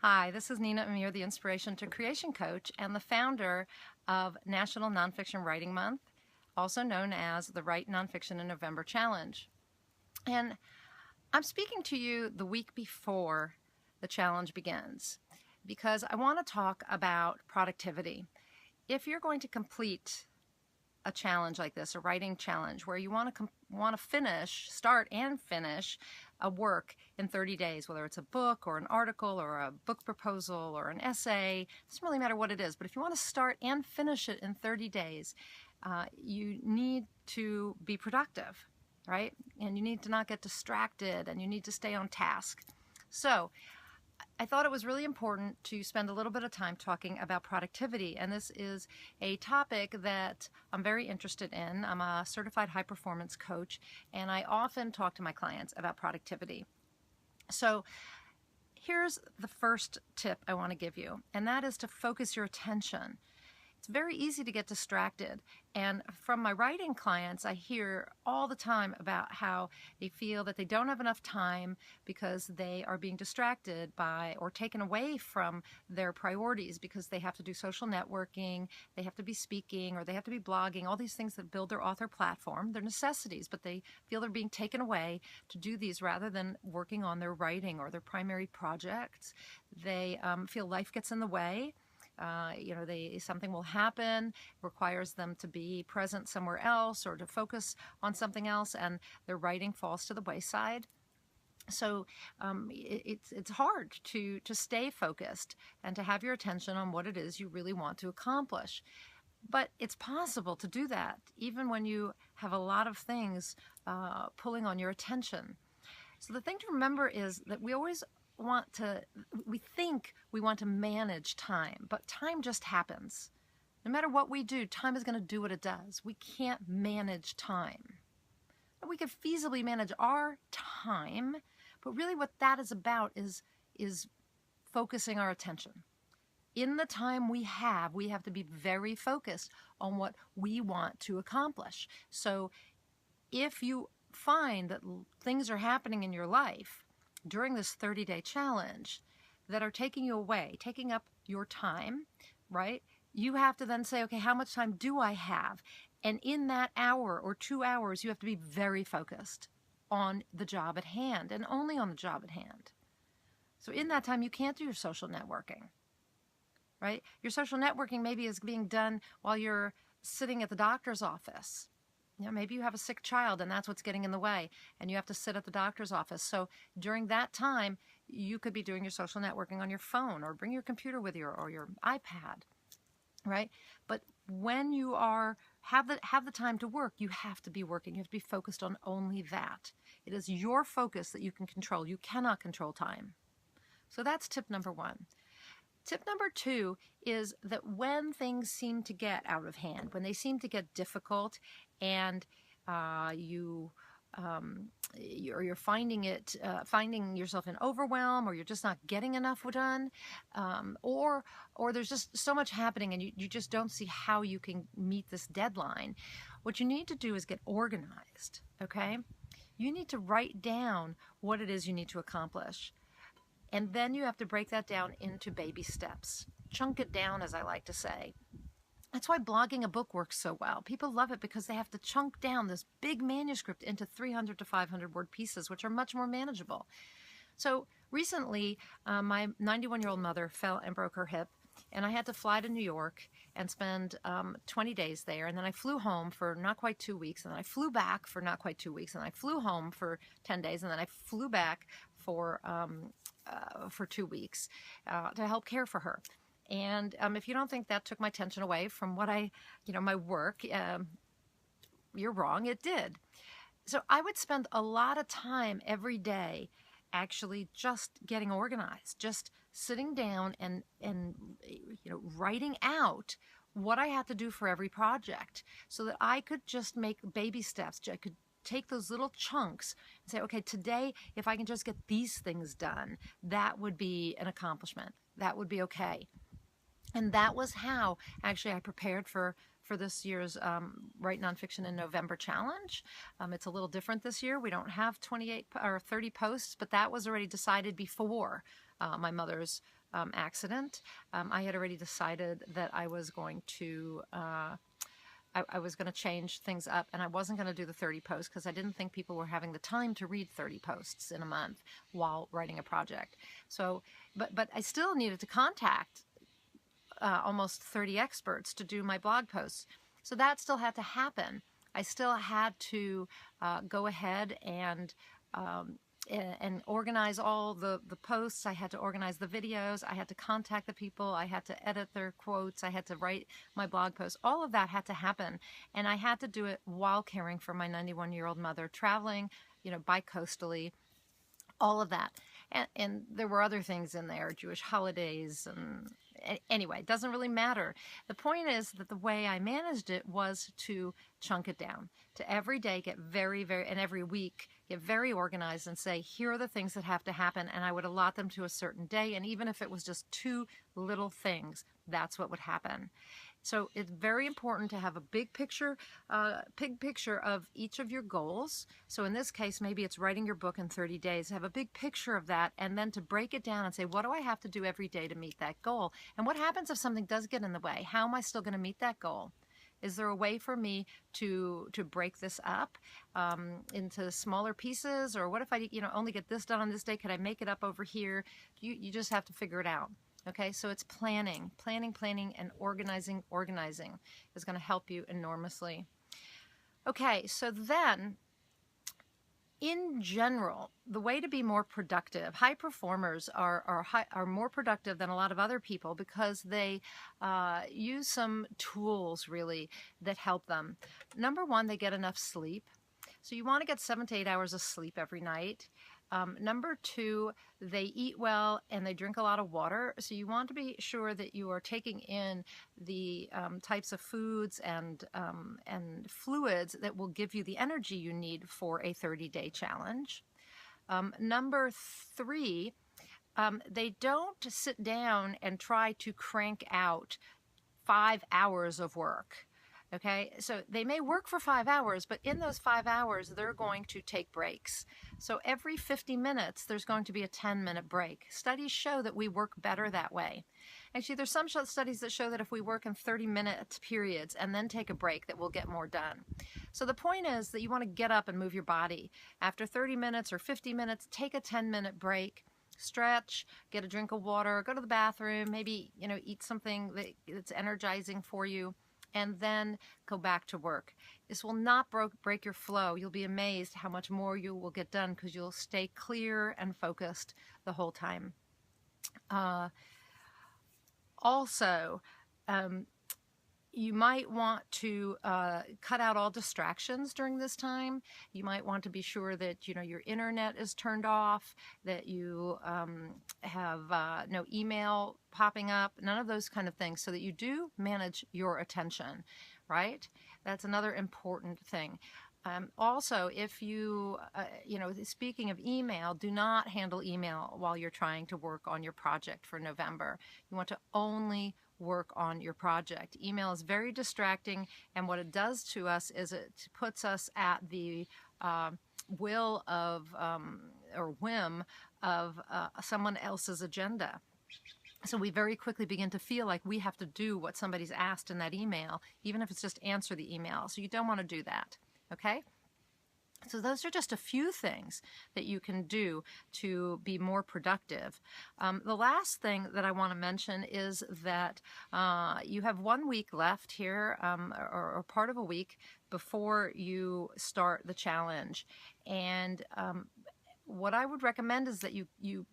Hi, this is Nina Amir, the Inspiration to Creation Coach and the founder of National Nonfiction Writing Month, also known as the Write Nonfiction in November Challenge. And I'm speaking to you the week before the challenge begins because I want to talk about productivity. If you're going to complete a challenge like this, a writing challenge, where you want to start and finish a work in 30 days, whether it's a book or an article or a book proposal or an essay, doesn't really matter what it is, but if you want to start and finish it in 30 days, you need to be productive, right? And you need to not get distracted, and you need to stay on task. So I thought it was really important to spend a little bit of time talking about productivity, and this is a topic that I'm very interested in. I'm a certified high performance coach, and I often talk to my clients about productivity. So here's the first tip I want to give you, and that is to focus your attention. It's very easy to get distracted, and from my writing clients, I hear all the time about how they feel that they don't have enough time because they are being distracted by or taken away from their priorities because they have to do social networking, they have to be speaking, or they have to be blogging, all these things that build their author platform. They're necessities, but they feel they're being taken away to do these rather than working on their writing or their primary projects. They feel life gets in the way. Something will happen, requires them to be present somewhere else or to focus on something else, and their writing falls to the wayside. So it's hard to stay focused and to have your attention on what it is you really want to accomplish. But it's possible to do that even when you have a lot of things pulling on your attention. So the thing to remember is that we think we want to manage time, but time just happens. No matter what we do, time is going to do what it does. We can't manage time. We could feasibly manage our time, but really what that is about is focusing our attention. In the time we have to be very focused on what we want to accomplish. So if you find that things are happening in your life during this 30-day challenge that are taking you away, taking up your time, right? You have to then say, okay, how much time do I have? And in that hour or 2 hours, you have to be very focused on the job at hand and only on the job at hand. So in that time, you can't do your social networking, right? Your social networking maybe is being done while you're sitting at the doctor's office. Maybe you have a sick child and that's what's getting in the way and you have to sit at the doctor's office. So during that time, you could be doing your social networking on your phone or bring your computer with you or your iPad, right? But when you have the time to work, you have to be working. You have to be focused on only that. It is your focus that you can control. You cannot control time. So that's tip number one. Tip number two is that when things seem to get out of hand, when they seem to get difficult and you're finding yourself in overwhelm, or you're just not getting enough done, or there's just so much happening and you just don't see how you can meet this deadline, what you need to do is get organized, okay? You need to write down what it is you need to accomplish. And then you have to break that down into baby steps. Chunk it down, as I like to say. That's why blogging a book works so well. People love it because they have to chunk down this big manuscript into 300 to 500 word pieces, which are much more manageable. So recently, my 91-year-old mother fell and broke her hip, and I had to fly to New York and spend 20 days there. And then I flew home for not quite 2 weeks, and then I flew back for not quite 2 weeks, and I flew home for 10 days, and then I flew back for 2 weeks to help care for her. And if you don't think that took my attention away from what my work, you're wrong, it did. So I would spend a lot of time every day actually just getting organized, just sitting down and writing out what I had to do for every project so that I could just make baby steps. I could take those little chunks and say, okay, today, if I can just get these things done, that would be an accomplishment. That would be okay. And that was how actually I prepared for this year's Write Nonfiction in November challenge. It's a little different this year. We don't have 28 or 30 posts, but that was already decided before my mother's accident. I had already decided that I was going to I was going to change things up, and I wasn't going to do the 30 posts because I didn't think people were having the time to read 30 posts in a month while writing a project. So, but I still needed to contact almost 30 experts to do my blog posts. So that still had to happen. I still had to go ahead and organize all the posts. I had to organize the videos. I had to contact the people. I had to edit their quotes. I had to write my blog posts. All of that had to happen. And I had to do it while caring for my 91-year-old mother, traveling, bi-coastally, all of that. And there were other things in there, Jewish holidays, and anyway, it doesn't really matter. The point is that the way I managed it was to chunk it down, to every day get and every week get very organized and say, here are the things that have to happen, and I would allot them to a certain day, and even if it was just 2 little things, that's what would happen. So it's very important to have a big picture of each of your goals. So in this case, maybe it's writing your book in 30 days. Have a big picture of that, and then to break it down and say, what do I have to do every day to meet that goal? And what happens if something does get in the way? How am I still going to meet that goal? Is there a way for me to break this up into smaller pieces? Or what if I only get this done on this day? Could I make it up over here? You just have to figure it out. Okay, so it's planning, and organizing is going to help you enormously. Okay, so then, in general, the way to be more productive, high performers are more productive than a lot of other people because they use some tools, really, that help them. Number one, they get enough sleep. So you want to get 7 to 8 hours of sleep every night. Number two, they eat well and they drink a lot of water. So you want to be sure that you are taking in the types of foods and fluids that will give you the energy you need for a 30-day challenge. Number three, they don't sit down and try to crank out 5 hours of work. Okay, so they may work for 5 hours, but in those 5 hours, they're going to take breaks. So every 50 minutes, there's going to be a 10-minute break. Studies show that we work better that way. Actually, there's some studies that show that if we work in 30-minute periods and then take a break, that we'll get more done. So the point is that you want to get up and move your body. After 30 minutes or 50 minutes, take a 10-minute break. Stretch, get a drink of water, go to the bathroom, maybe eat something that's energizing for you, and then go back to work. This will not break your flow. You'll be amazed how much more you will get done because you'll stay clear and focused the whole time. Also, you might want to cut out all distractions during this time. You might want to be sure that your internet is turned off, that you have no email popping up, none of those kind of things, so that you do manage your attention, right? That's another important thing. Also, if you, speaking of email, do not handle email while you're trying to work on your project for November. You want to only work on your project. Email is very distracting, and what it does to us is it puts us at the will of or whim of someone else's agenda. So we very quickly begin to feel like we have to do what somebody's asked in that email, even if it's just answer the email. So you don't want to do that, okay? So those are just a few things that you can do to be more productive. The last thing that I want to mention is that you have 1 week left here, or part of a week before you start the challenge. And what I would recommend is that you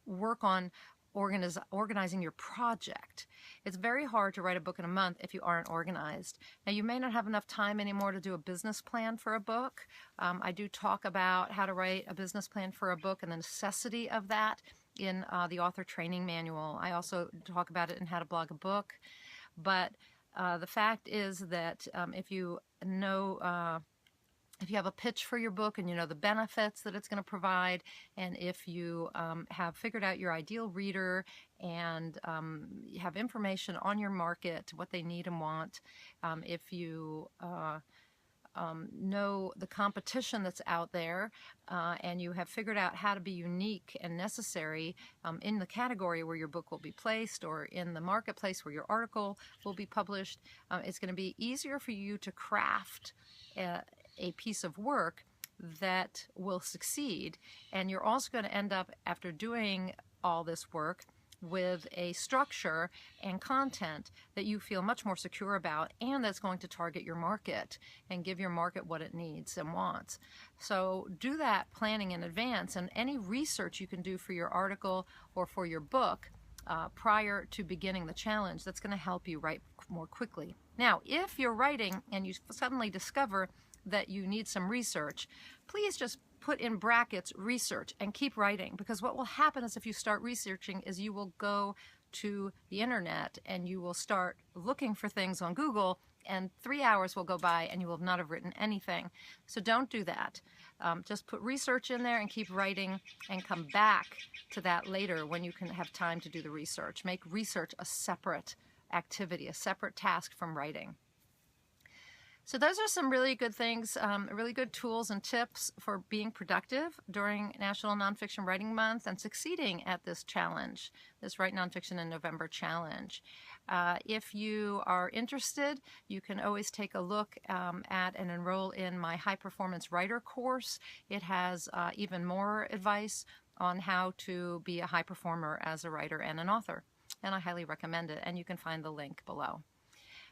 work on organizing your project. It's very hard to write a book in a month if you aren't organized. Now, you may not have enough time anymore to do a business plan for a book. I do talk about how to write a business plan for a book and the necessity of that in the author training manual. I also talk about it in How to Blog a Book. But the fact is that if you know if you have a pitch for your book and you know the benefits that it's going to provide, and if you have figured out your ideal reader and you have information on your market, what they need and want, if you know the competition that's out there, and you have figured out how to be unique and necessary in the category where your book will be placed or in the marketplace where your article will be published, it's going to be easier for you to craft a piece of work that will succeed. And you're also going to end up, after doing all this work, with a structure and content that you feel much more secure about, and that's going to target your market and give your market what it needs and wants. So do that planning in advance, and any research you can do for your article or for your book prior to beginning the challenge, that's going to help you write more quickly. Now, if you're writing and you suddenly discover that you need some research, please just put in brackets research and keep writing, because what will happen is if you start researching is you will go to the internet and you will start looking for things on Google, and 3 hours will go by and you will not have written anything. So don't do that. Just put research in there and keep writing, and come back to that later when you can have time to do the research. Make research a separate activity, a separate task from writing. So those are some really good things, really good tools and tips for being productive during National Nonfiction Writing Month and succeeding at this challenge, this Write Nonfiction in November challenge. If you are interested, you can always take a look at and enroll in my High Performance Writer course. It has even more advice on how to be a high performer as a writer and an author, and I highly recommend it, and you can find the link below.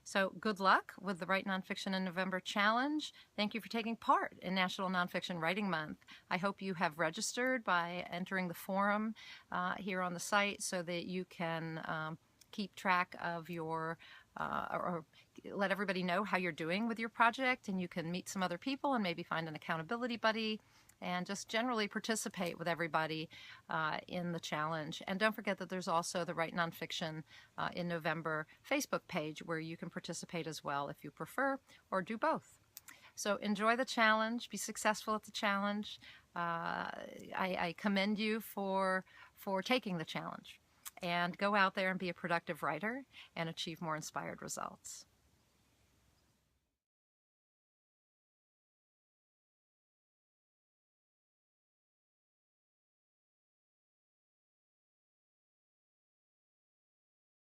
So good luck with the Write Nonfiction in November challenge. Thank you for taking part in National Nonfiction Writing Month. I hope you have registered by entering the forum here on the site so that you can keep track of your, or let everybody know how you're doing with your project, and you can meet some other people and maybe find an accountability buddy, and just generally participate with everybody in the challenge. And don't forget that there's also the Write Nonfiction in November Facebook page where you can participate as well if you prefer, or do both. So enjoy the challenge, be successful at the challenge. I commend you for taking the challenge, and go out there and be a productive writer and achieve more inspired results.